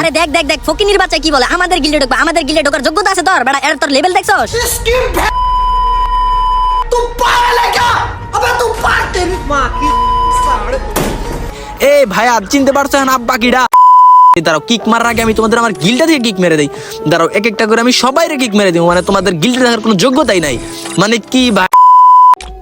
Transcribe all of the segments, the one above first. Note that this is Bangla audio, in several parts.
আরে দেখ দেখ দেখ ফকিনির বাচ্চা কি বলে আমাদের গিল্ডে ঢুকবা, আমাদের গিল্ডে ঢোকার যোগ্যতা আছে তোর? বেটা এর তোর লেভেল দেখছস? এ ভাই আজ চিনতে পারছো না আব্বা কিডা? দাঁড়াও, কিক মারার আগে আমি তোমাদের আমার গিল্ডটা থেকে কিক মেরে দেই। দাঁড়াও, এক একটা করে আমি সবাইরে কিক মেরে দিব, মানে তোমাদের গিল্ডে থাকার কোনো যোগ্যতাই নাই। মানে কি ভাই?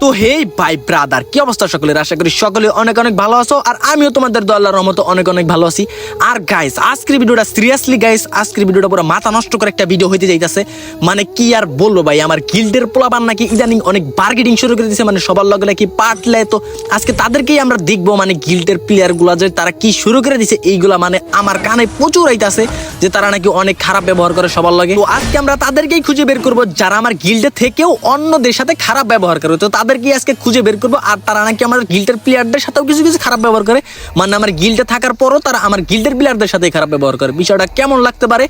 তো হেই ভাই ব্রাদার, কি অবস্থা সকলের? আশা করি সকলে অনেক অনেক ভালো আছো, আর আমিও তোমাদের দোয়া আল্লাহর রহমতে অনেক অনেক ভালো আছি। আর গাইস আজকের ভিডিওটা সিরিয়াসলি গাইস, আজকের ভিডিওটা পুরো মাথা নষ্ট করে একটা ভিডিও হইতে যাইতাছে। মানে কি আর বলবো ভাই, আমার গিল্ডের পোলাপান নাকি ইদানিং অনেক বার্গেটিং শুরু করে দিয়েছে, মানে সবার লগে নাকি পাটলে। তো আজকে তাদেরকেই আমরা দেখবো, মানে গিল্ডের প্লেয়ার গুলা যে তারা কি শুরু করে দিছে এইগুলা, মানে আমার কানে প্রচুর আইতাছে যে তারা নাকি অনেক খারাপ ব্যবহার করে সবার লগে। তো আজকে আমরা তাদেরকেই খুঁজে বের করবো যারা আমার গিল্ডে থেকেও অন্যদের সাথে খারাপ ব্যবহার করে। তো তাদেরকে আজকে খুঁজে বের করবো, আর তারা নাকি আমার গিল্ডের প্লেয়ারদের সাথেও কিছু কিছু খারাপ ব্যবহার করে, মানে আমার গিল্ডে থাকার পরও তারা আমার গিল্ডের প্লেয়ারদের সাথে খারাপ ব্যবহার করে। বিষয়টা কেমন লাগতে পারে?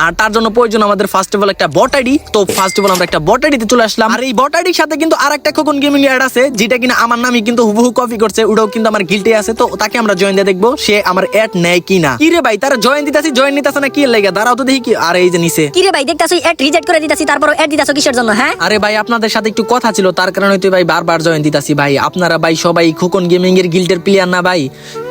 আর তার জন্য প্রয়োজন আমাদের ফার্স্ট অফ অল একটা বট আইডি। তো ফার্স্ট অফ অল আমরা একটা বট আইডিতে চলে আসলাম, আর এই বট আইডির সাথে কিন্তু আর একটা খোকন গেমিং অ্যাড আছে, যেটা কিনা আমার নামই কিন্তু হুবহু কপি করছে, ওটাও কিন্তু আমার গিল্ডে আছে। তো তাকে আমরা জয়েন দিয়ে দেখবো সে আমার অ্যাড নেয় কিনা। কি রে ভাই, তারা জয়েন দিতাছি জয়েন নিতাছে না কি লাগে? দাঁড়াও তো দেখি কি। আর এই যে নিচে কি রে ভাই দেখতাছই এড রিজেক্ট করে দিতাছি, তারপর এড দিতাছো কিসের জন্য? হ্যাঁ আরে ভাই আপনাদের সাথে একটু কথা ছিল, তার কারণে তো ভাই বারবার জয়েন দিতাছি। ভাই আপনারা ভাই সবাই খোকন গেমিং এর গিল্ডের প্লেয়ার না ভাই?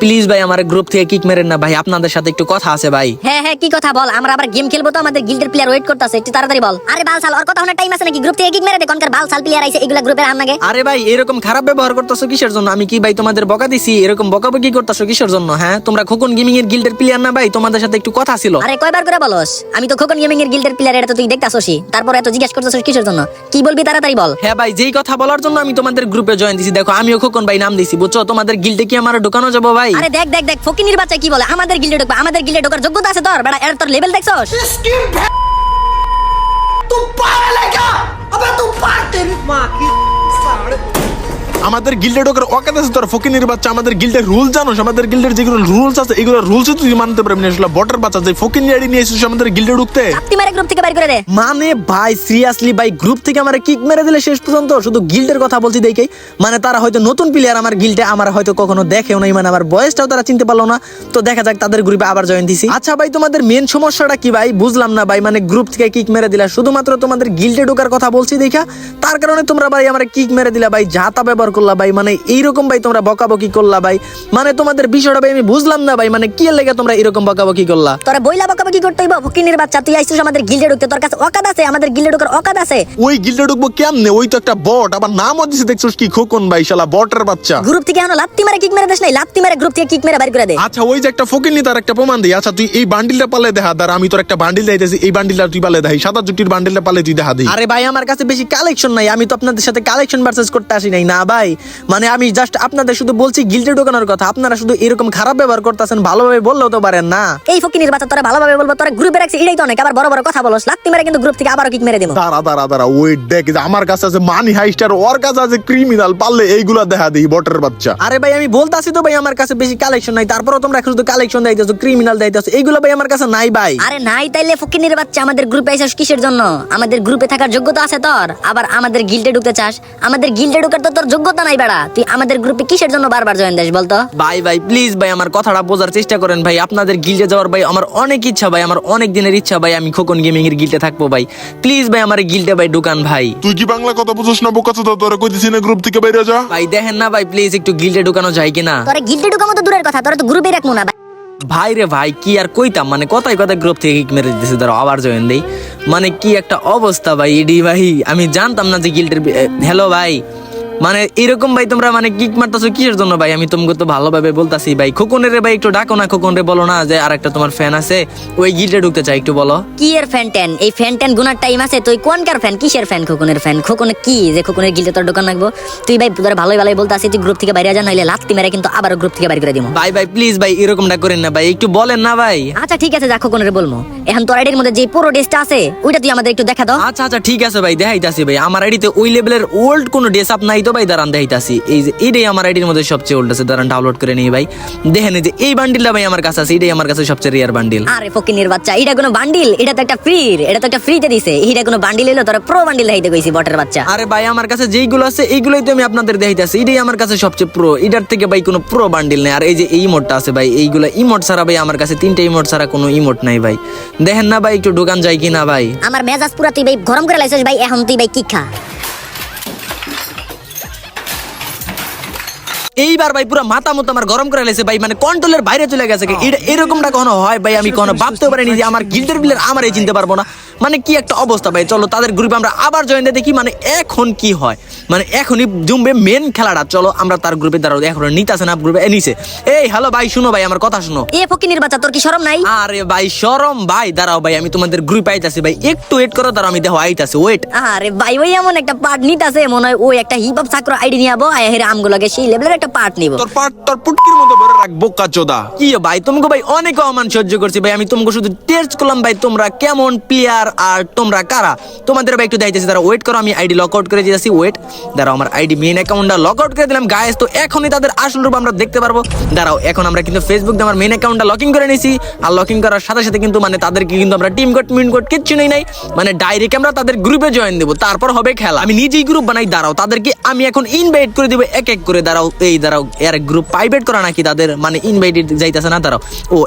প্লিজ ভাই আমার গ্রুপ থেকে কিক মেরেন না ভাই, আপনাদের সাথে একটু কথা আছে ভাই। হ্যাঁ হ্যাঁ কি কথা বল, আমরা আবার গেম খেলবো তো আমাদের গিল্ডের প্লেয়ার ওয়েট করতেছে, একটু তাড়াতাড়ি বল। আরে বালসাল ওর কথা শোনার টাইম আছে নাকি? গ্রুপ থেকে কিক মেরে দে, কোনকার বালসাল প্লেয়ার আইছে এগুলা গ্রুপের আন নাগে। আরে ভাই এরকম খারাপ ব্যবহার করতেছো কিসের জন্য? আমি কি ভাই তোমাদের বকা দিছি? এরকম বকাবকি করতেছো কিসের জন্য? হ্যাঁ তোমরা খোকন গেমিং এর গিল্ডের প্লেয়ার না ভাই? তোমাদের সাথে একটু কথা ছিল। আরে কয়বার করে বলস আমি তো খোকন গেমিং এর গিল্ডের প্লেয়ার, এটা তো তুই দেখতাছসই, তারপর এত জিজ্ঞেস করতেছস কিসের জন্য? কি বলবি তাড়াতাড়ি বল। হ্যাঁ ভাই যেই কথা বলার জন্য আমি তোমাদের গ্রুপে জয়েন দিছি। দেখো আমিও খোকন ভাই নাম দিছি, বুঝছো? তোমাদের গিল্ডে কি আমার ঢোকানো যাবো ভাই? আরে দেখ দেখ দেখ ফকিনির বাচ্চা কি বলে আমাদের গিল্ডে ঢুকবা, আমাদের গিল্ডে ঢোকার যোগ্যতা আছে তোর? বেটা এর তোর লেভেল দেখছস? আমাদের গিল্ডে ঢোকার অকাত আছে তোর ফকিনির বাচ্চা। আমাদের গিল্ডের রুল জানোস? আমাদের গিল্ডের যেগুলো রুলস আছে এগুলো রুলস তুই মানতে পারবি না। আসলে বটের বাচ্চা যে ফকিনি আইডি নিয়ে এসেছিস আমাদের গিল্ডে ঢুকতে। চাপটি মেরে গ্রুপ থেকে বাইর করে দে। মানে ভাই সিরিয়াসলি ভাই গ্রুপ থেকে আমার কিক মেরে দিলে শেষ পর্যন্ত। শুধু গিল্ডের কথা বলছি দেখেই, মানে তারা হয়তো নতুন প্লেয়ার আমার গিল্ডে, আমার হয়তো কখনো দেখেও নাই, মানে আমার বয়সটাও তারা চিনতে পারলো না। তো দেখা যাক তাদের গ্রুপে আবার জয়েন দিছি। আচ্ছা ভাই তোমাদের মেন সমস্যাটা কি ভাই? বুঝলাম না ভাই, মানে গ্রুপ থেকে কিক মেরে দিলা শুধুমাত্র তোমাদের গিল্ডে ঢোকার কথা বলছি দেখা, তার কারণে তোমরা ভাই আমার কিক মেরে দিলা ভাই, যাতা ব্যবহার করলা ভাই, মানে এইরকম ভাই তোমরা বকাবকি করলা ভাই। মানে তোমাদের বিষয়টা ভাই আমি বুঝলাম না ভাই, মানে কি লেগে তোমরা এরকম বকাবকি করলা? তোরা বইলা বকাবকি করতে হইব? ফকিনির বাচ্চা তুই আইছিস আমাদের গিল্ডে ঢুকতে, তোর কাছে অকাত আছে? আমাদের গিল্ডে ঢোকার অকাত আছে? ওই গিল্ডে ঢুকবো কেমনে? ওই তো একটা বট, আবার নামও দিছে দেখছিস কি খোকন ভাই, শালা বটের বাচ্চা। গ্রুপ থেকে এখনো লাত্তি মারে কিক মেরে দেশ নাই? লাত্তি মারে গ্রুপ থেকে কিক মেরে বাইর করে দে। আচ্ছা ওই যে একটা ফকিনি তার একটা প্রমাণ দিই। আচ্ছা তুই এই বান্ডিলটা পালে দেখা, দাঁড়া আমি তোর একটা বান্ডিল দিতেছি, এই বান্ডিলটা তুই পালে দেখাই, সাদা জুটির বান্ডিলটা পালে তুই দেখা দিই। আরে ভাই আমার কাছে বেশি কালেকশন নাই, আমি তো আপনাদের সাথে কালেকশন ভার্সেস করতে আসি নাই না ভাই। মানে আমি জাস্ট আপনাদের শুধু বলছি গিল্ডে ঢোকানোর কথা, আপনারা শুধু এরকম খারাপ ব্যবহার করতেছেন, ভালোভাবে বললেও তো পারেন না। এই ফকিনির বাচ্চা তোরা ভালোভাবে বলবো, তোরা গ্রুপে রাখছিস এটাই তো অনেক, আবার বড় বড় কথা বলস। লাত্তি মারে কিন্তু গ্রুপ থেকে আবারও কিক মেরে দিমু। দাঁড়া দাঁড়া দাঁড়া ওয়েট দেখ, যে আমার কাছে আছে মানি হাইস্টার, ওর কাছে আছে ক্রিমিনাল, পারলে এইগুলা দেখা দিই বটের বাচ্চা। আরে ভাই আমি বলতাছি তো ভাই আমার কাছে বেশি কালেকশন নাই, তারপরও তোমরা শুধু কালেকশন দিতেছো, ক্রিমিনাল দিতেছো, এইগুলো ভাই আমার কাছে নাই ভাই। আরে নাই তাইলে ফকিনির বাচ্চা আমাদের গ্রুপে আইছস কিসের জন্য? আমাদের গ্রুপে থাকার যোগ্যতা আছে তোর, আবার আমাদের গিল্ডে ঢুকতে চাস? আমাদের গিল্ডে ঢোকার তো তোর যোগ্যতা নাই বেড়া, তুই আমাদের গ্রুপে কিসের জন্য বারবার জয়েন দিস বলতো? ভাই ভাই প্লিজ ভাই আমার কথাটা বোঝার চেষ্টা করেন ভাই, আপনাদের গিল্ডে যাওয়ার ভাই আমার অনেক ইচ্ছা ভাই, আমার অনেক দিনের ইচ্ছা ভাই, আমি খোকন গেমিং এর গিল্ডে থাকবো ভাই। প্লিজ ভাই আমার গিল্ডে ভাই ঢুকান ভাই। তুই কি বাংলা কথা বুঝছ না? বোকা তো তোরা কইতেছিস না গ্রুপ থেকে বাইরে যা। ভাই দেখেন না ভাই প্লিজ একটু গিল্ডে ঢুকানো যায় কিনা? তোরা গিল্ডে ঢুকামো তো দূরের কথা, তোরা তো গ্রুপে রাখবো না ভাই। ভাই রে ভাই কি আর কইতাম, মানে কথায় কথায় গ্রুপ থেকে কিক মেরে দিতেছে, ধরো আবার জয়েন দেই, মানে কি একটা অবস্থা ভাই এডি ভাই। আমি জানতাম না যে গিল্ডের হ্যালো ভাই, মানে এরকম ভাই তোমরা মানে কিক মারতেছো কিসের জন্য ভাই? আমি তোমাকে তো ভালোভাবে বলতাছি ভাই, খোকনের রে ভাই একটু ডাকো না, খোকন রে বলো না যে আরেকটা তোমার ফ্যান আছে ওই গিল্ডে ঢুকতে চাই, একটু বলো। কি এর ফ্যান টেন? এই ফ্যান টেন গুনার টাইম আছে? তুই কোনকার ফ্যান? কিসের ফ্যান? খোকনের ফ্যান? খোকনে কি যে খোকনের গিল্ডে তোর দোকান রাখবো? তুই ভাই তোরা ভালোই ভালোই বলতাছিস তুই গ্রুপ থেকে বাইরে যা, নাইলে লাত্তি মেরে কিন্তু আবার গ্রুপ থেকে বাইরে করে দিমু। ভাই ভাই প্লিজ ভাই এরকমটা করেন না ভাই, একটু বলেন না ভাই। আচ্ছা ঠিক আছে যা খোকনের বলমু। এখন তোর আইডির মধ্যে যে পুরো ড্রেসটা আছে ওইটা তুই আমাদের একটু দেখা দাও। আচ্ছা আচ্ছা ঠিক আছে ভাই দেখাইতাছি ভাই, আমার আইডিতে ওই লেভেলের ওল্ড কোনো ড্রেস আপ নাই, তো ভাই দাঁড়ান দেখাইতাছি, এই যে এইটাই আমার আইডির মধ্যে সবচেয়ে ওল্ড আছে, দাঁড়ান ডাউনলোড করে নিই ভাই। দেখেন এই যে এই বান্ডিলটা ভাই আমার কাছে আছে, এটাই আমার কাছে সবচেয়ে রিয়ার বান্ডিল। আরে ফকিনির বাচ্চা, এটা কোনো বান্ডিল? এটা তো একটা ফ্রি, এটা তো একটা ফ্রিতে দিছে। এটা কোনো বান্ডিল হলো? তোরা প্রো বান্ডিল দেখাইতে কইছি বটের বাচ্চা। আরে ভাই আমার কাছে যেইগুলো আছে এইগুলোই তো আমি আপনাদের দেখাইতেছি, এটাই আমার কাছে সবচেয়ে প্রো, এটার থেকে ভাই কোনো প্রো বান্ডিল নেই। আর এই যে এই ইমোটটা আছে ভাই, এইগুলা ইমোট ছাড়া ভাই আমার কাছে 3টা ইমোট ছাড়া কোনো ইমোট নাই ভাই। দেখেন না ভাই একটু দোকান যায় কিনা ভাই। আমার মেজাজ পুরা তুই ভাই গরম করে লাইছিস ভাই, এখন তুই ভাই কি খা। এইবার ভাই পুরো মাথা মতো আমার গরম করে লেছে ভাই, মানে কন্ট্রোলের বাইরে চলে গেছে। এটা এরকমটা কখনো হয় ভাই? আমি কখনো ভাবতে পারিনি যে আমার গিল্ডের প্লেয়ার আমারই চিনতে পারবো না। মানে কি একটা অবস্থা ভাই। চলো তাদের গ্রুপে আমরা আবার জয়েন দিয়ে দেখি মানে এখন কি হয়। মানে এখনই জমবে মেন খেলাটা। চলো আমরা তার গ্রুপে দাঁড়াও, এখন নিতেছে না গ্রুপে নিছে। এই হ্যালো ভাই, শুনো ভাই আমার কথা শুনো। এ ফকিনির বাচ্চা, তোর কি শরম নাই? আরে ভাই শরম ভাই, দাঁড়াও ভাই আমি তোমাদের গ্রুপে আইতাছি ভাই, একটু ওয়েট করো, দাঁড়াও আমি দেখো আইতাছি, ওয়েট। আরে ভাই ওই এমন একটা পার্ট নিতাছে, মনে হয় ওই একটা হিপ হপ চাক্র আইডি নিয়ে আবো, আয় হেরে আমগুলোকে সেই লেভেলের একটা পার্ট নিব। তোর পাট তোর পুটকির মধ্যে ভরে রাখ বোকা চোদা। কি ভাই তোমাকে ভাই অনেক অমান সহ্য করছি ভাই, আমি তোমাকে শুধু টেস্ট করলাম ভাই তোমরা কেমন প্লেয়ার আর তোমরা কারা। তোমাদের ভাই একটু দেখাইতেছি, তারা ওয়েট করো, আমি আইডি লক আউট করে দিয়েছি, ওয়েট। দাঁড়াও আমার আইডি মেইন অ্যাকাউন্টটা লক আউট করে দিলাম গাইস। তো এখনই তাদের আসল রূপ আমরা দেখতে পারবো। দাঁড়াও এখন আমরা কিন্তু ফেসবুক দিয়ে আমার মেইন অ্যাকাউন্টটা লকিং করে নিয়েছি। আর লকিং করার সাথে সাথে কিন্তু মানে তাদেরকে কিন্তু আমরা টিম কোড মিন কোড কিচ্ছু নেই, মানে ডাইরেক্ট আমরা তাদের গ্রুপে জয়েন দেবো, তারপর হবে খেলা। আমি নিজেই গ্রুপ বানাই। দাঁড়াও তাদেরকে আমি এখন ইনভাইট করে দেবো এক এক করে। দাঁড়াও এই দাঁড়াও এর গ্রুপ প্রাইভেট করা নাকি তাদের, মানে ইনভাইটেড যাইতেছে না। দাঁড়াও ও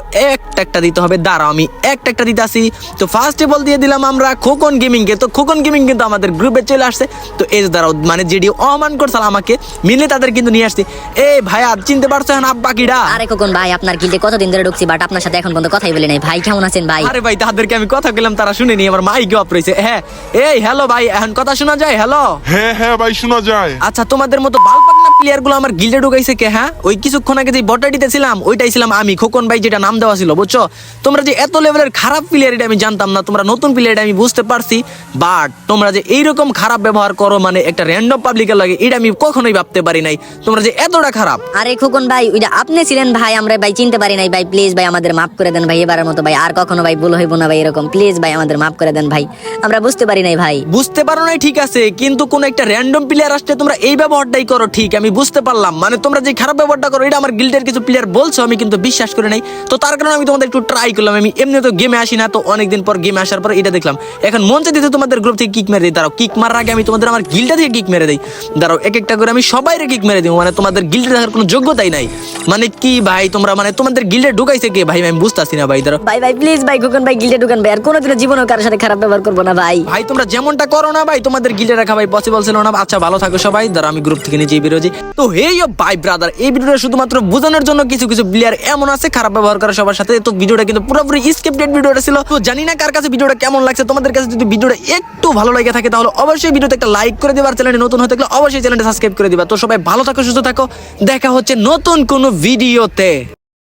একটা দিতে হবে, দাঁড়াও আমি একটা দিতে আসি। তো ফার্স্ট অফ অল দিয়ে দিলাম আমরা খোকন গেমিং কে। তো খোকন গেমিং কিন্তু আমাদের গ্রুপে চলে আসছে। তো এই যে দাঁড়াও মানে যেটি অমান করছিল আমাকে মিলে তাদের কিন্তু নিয়ে আসছি। এই ভাইয়া চিনতে পারছো এখন আব্বা কিডা? আরে খোকন ভাই, আপনার গিল্ডে কতদিন ধরে ঢুকছি, বাট আপনার সাথে এখন পর্যন্ত কথাই বলি নাই ভাই। কেমন আছেন ভাই? আরে ভাই তাদেরকে আমি কথা বললাম, তারা শুনেনি, আমার মাইকে অফ রয়েছে। হ্যাঁ এই হ্যালো ভাই, এখন কথা শোনা যায়? হ্যালো হ্যাঁ হ্যাঁ ভাই শোনা যায়। আচ্ছা তোমাদের মতো বালপাকনা প্লেয়ার গুলো আমার গিল্ডে ঢুকাইছে কে? হ্যাঁ ওই কিছুক্ষণ আগে যে বটাটিতে ছিলাম ওইটাই ছিলাম আমি, খোকন ভাই যেটা নাম দেওয়া ছিল, বুঝছো? তোমরা যে এত লেভেলের খারাপ প্লেয়ার এটা আমি জানতাম না, তোমরা নতুন প্লেয়ার এটা আমি বুঝতে পারছি। বাট তোমরা যে এইরকম খারাপ ব্যবহার করো মানে একটা র্যান্ডম পাবলিকের লাগে, এটা আমি কখনোই ভাবতে পারি নাই তোমরা যে এতটা খারাপ। আরে খোকন ভাই ওইটা আপনি ছিলেন ভাই, আমরা ভাই চিনতে পারি নাই ভাই। প্লিজ ভাই আমাদের মাফ করে দেন ভাই, এবারের মতো ভাই আর কখনো ভাই ভুল হইব না ভাই এরকম। প্লিজ ভাই আমাদের মাফ করে দেন ভাই, আমরা বুঝতে পারি নাই ভাই। বুঝতে পারো নাই ঠিক আছে, কিন্তু কোন একটা র্যান্ডম প্লেয়ার আসলে তোমরা এই ব্যবহারটাই করো, ঠিক আমি বুঝতে পারলাম। মানে তোমরা যে খারাপ ব্যবহারটা করো এটা আমার গিল্ডের কিছু প্লেয়ার বলছো, আমি কিন্তু বিশ্বাস করে নাই। তো তার কারণে আমি তোমাদের একটু ট্রাই করলাম। আমি এমনি তো গেমে আসি না, তো অনেকদিন পর গেমে আসার পর এটা দেখলাম। এখন মন চাইতে তোমাদের গ্রুপ থেকে কিক মেরে দিই। দাঁড়াও কিক মারার আগে আমি তোমাদের আমার গিল্ডটা থেকে কিক মেরে দিই। দাঁড়াও এক একটা করে আমি সবাইরে কিক মেরে দিব, মানে তোমাদের গিল্ডে থাকার কোনো যোগ্যতাই নাই। মানে কি ভাই তোমরা মানে তোমাদের গিল্ডে ঢুকাইছে কে ভাই? আমি বুঝতেছি না ভাই। দাঁড়াও ভাই ভাই প্লিজ ভাই খোকন ভাই গিল্ডে ঢুকান ভাই, আর কোনোদিনও জীবনেও কারোর সাথে খারাপ ব্যবহার করবো না ভাই। ভাই তোমরা যেমনটা করো না ভাই, তোমাদের গিল্ডে রাখা ভাই পসিবল ছিল না। আচ্ছা ভালো থাকো সবাই। দাঁড়াও আমি গ্রুপ থেকে নিজেই বেরোছি। তো হেই ভাই ব্রাদার, এই ভিডিওটা শুধুমাত্র বোঝানোর জন্য কিছু কিছু প্লেয়ার এমন আছে খারাপ ব্যবহার করে সবার সাথে। তো ভিডিওটা কিন্তু পুরোপুরি স্ক্রিপ্টেড ভিডিওটা ছিল। তো জানি না কার কাছে ভিডিওটা কেমন লাগছে। তোমাদের কাছে যদি ভিডিওটা একটু ভালো লাগে থাকে তাহলে অবশ্যই ভিডিওতে একটা লাইক করে দিবা, আর চ্যানেলে নতুন হয়ে থাকলে অবশ্যই চ্যানেলটা সাবস্ক্রাইব করে দিবা। তো সবাই ভালো থাকো, সুস্থ থাকো, দেখা হচ্ছে নতুন কোনো ভিডিওতে।